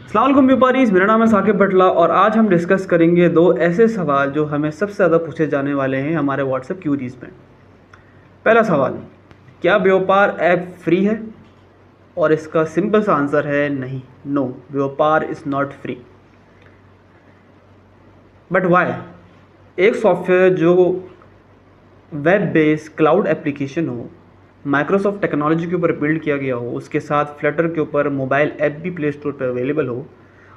अस्सलाम वालेकुम व्यापारीज, मेरा नाम है साकिब भटला और आज हम डिस्कस करेंगे दो ऐसे सवाल जो हमें सबसे ज़्यादा पूछे जाने वाले हैं हमारे व्हाट्सएप क्यूरीज में। पहला सवाल, क्या व्यापार ऐप फ्री है? और इसका सिंपल सा आंसर है नहीं, नो, व्यापार is not free. But why? एक सॉफ्टवेयर जो वेब बेस्ड क्लाउड एप्लीकेशन हो, माइक्रोसॉफ्ट टेक्नोलॉजी के ऊपर बिल्ड किया गया हो, उसके साथ फ्लटर के ऊपर मोबाइल ऐप भी प्ले स्टोर पर अवेलेबल हो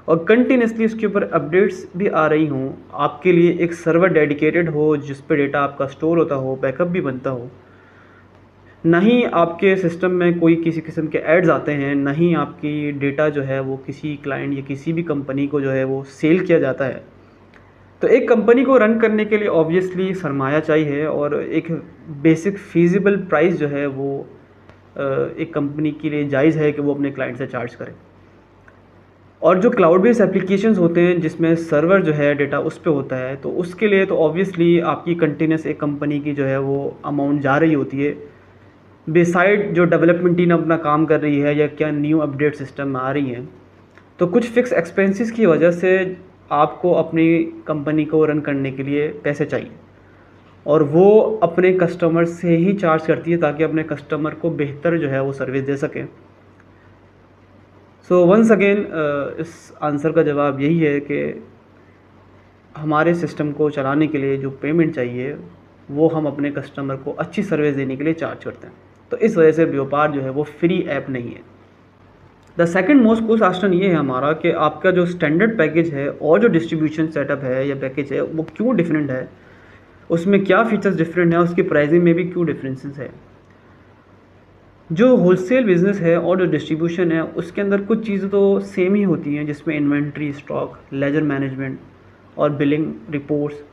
और कंटिन्यूसली उसके ऊपर अपडेट्स भी आ रही हों, आपके लिए एक सर्वर डेडिकेटेड हो जिस पे डेटा आपका स्टोर होता हो, बैकअप भी बनता हो, ना ही आपके सिस्टम में कोई किसी किस्म के एड्स आते हैं, ना ही आपकी डेटा जो है वो किसी क्लाइंट या किसी भी कंपनी को जो है वो सेल किया जाता है। तो एक कंपनी को रन करने के लिए ऑब्वियसली सरमाया चाहिए और एक बेसिक फीजिबल प्राइस जो है वो एक कंपनी के लिए जायज़ है कि वो अपने क्लाइंट से चार्ज करे। और जो क्लाउड बेस्ड एप्लीकेशंस होते हैं जिसमें सर्वर जो है डेटा उस पर होता है, तो उसके लिए तो ऑब्वियसली आपकी कंटिन्यूस एक कंपनी की जो है वो अमाउंट जा रही होती है, बिसाइड जो डेवलपमेंट टीम अपना काम कर रही है या क्या न्यू अपडेट सिस्टम में आ रही हैं। तो कुछ फिक्स एक्सपेंसेस की वजह से आपको अपनी कंपनी को रन करने के लिए पैसे चाहिए और वो अपने कस्टमर से ही चार्ज करती है ताकि अपने कस्टमर को बेहतर जो है वो सर्विस दे सकें। सो वंस अगेन इस आंसर का जवाब यही है कि हमारे सिस्टम को चलाने के लिए जो पेमेंट चाहिए वो हम अपने कस्टमर को अच्छी सर्विस देने के लिए चार्ज करते हैं। तो इस वजह से व्यापार जो है वो फ्री ऐप नहीं है। द सेकंड मोस्ट क्वेश्चन ये है हमारा कि आपका जो स्टैंडर्ड पैकेज है और जो डिस्ट्रीब्यूशन सेटअप है या पैकेज है वो क्यों डिफरेंट है, उसमें क्या फीचर्स डिफरेंट है, उसकी प्राइसिंग में भी क्यों डिफरेंसेस है। जो होलसेल बिज़नेस है और जो डिस्ट्रीब्यूशन है उसके अंदर कुछ चीज़ें तो सेम ही होती हैं, जिसमें इन्वेंट्री, स्टॉक, लेजर मैनेजमेंट और बिलिंग रिपोर्ट्स।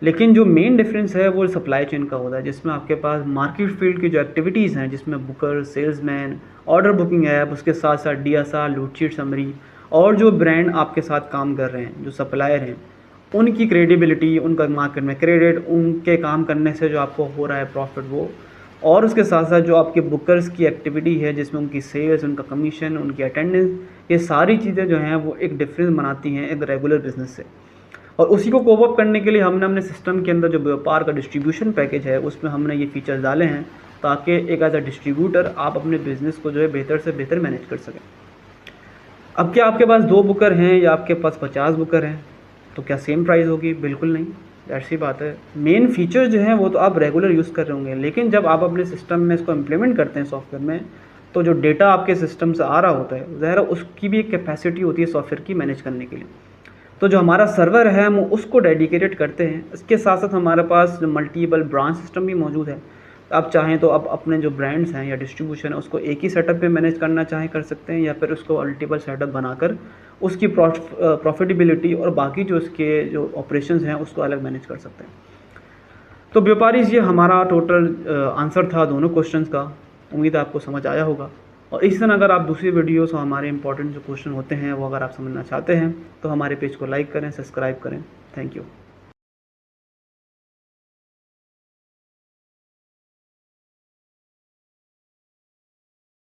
लेकिन जो मेन डिफरेंस है वो सप्लाई चेन का होता है, जिसमें आपके पास मार्केट फील्ड की जो एक्टिविटीज़ हैं, जिसमें Booker, salesman, order booking app, उसके साथ साथ DSR, लूट शीट समरी और जो ब्रांड आपके साथ काम कर रहे हैं, जो सप्लायर हैं, उनकी क्रेडिबिलिटी, उनका मार्केट में क्रेडिट, उनके काम करने से जो आपको हो रहा है प्रॉफिट वो, और उसके साथ साथ जो आपके बुकर्स की एक्टिविटी है जिसमें उनकी सेल्स, उनका कमीशन, उनकी अटेंडेंस, ये सारी चीज़ें जो हैं वो एक डिफरेंस बनाती हैं एक रेगुलर बिजनेस से। और उसी को कोप अप करने के लिए हमने अपने सिस्टम के अंदर जो व्यापार का डिस्ट्रीब्यूशन पैकेज है उसमें हमने ये फीचर्स डाले हैं ताकि एक एज अ डिस्ट्रीब्यूटर आप अपने बिज़नेस को जो है बेहतर से बेहतर मैनेज कर सकें। अब क्या आपके पास 2 बुकर हैं या आपके पास 50 बुकर हैं तो क्या सेम प्राइस होगी? बिल्कुल नहीं, ऐसी बात है। मेन फीचर जो हैं वो तो आप रेगुलर यूज़ कर रहे होंगे, लेकिन जब आप अपने सिस्टम में इसको इम्प्लीमेंट करते हैं सॉफ्टवेयर में, तो जो डेटा आपके सिस्टम से आ रहा होता है ज़ाहिर उसकी भी एक कैपेसिटी होती है सॉफ्टवेयर की मैनेज करने के लिए। तो जो हमारा सर्वर है हम उसको डेडिकेटेड करते हैं। इसके साथ साथ हमारे पास मल्टीपल ब्रांच सिस्टम भी मौजूद है। आप चाहें तो आप अपने जो ब्रांड्स हैं या डिस्ट्रीब्यूशन है उसको एक ही सेटअप पे मैनेज करना चाहें कर सकते हैं, या फिर उसको मल्टीपल सेटअप बनाकर उसकी प्रॉफिटेबिलिटी और बाकी जो उसके जो ऑपरेशंस हैं उसको अलग मैनेज कर सकते हैं। तो व्यापारीज, ये हमारा टोटल आंसर था दोनों क्वेश्चंस का। उम्मीद है आपको समझ आया होगा। और इसी तरह अगर आप दूसरी वीडियोस और हमारे इंपॉर्टेंट जो क्वेश्चन होते हैं वो अगर आप समझना चाहते हैं तो हमारे पेज को लाइक करें, सब्सक्राइब करें। Thank you.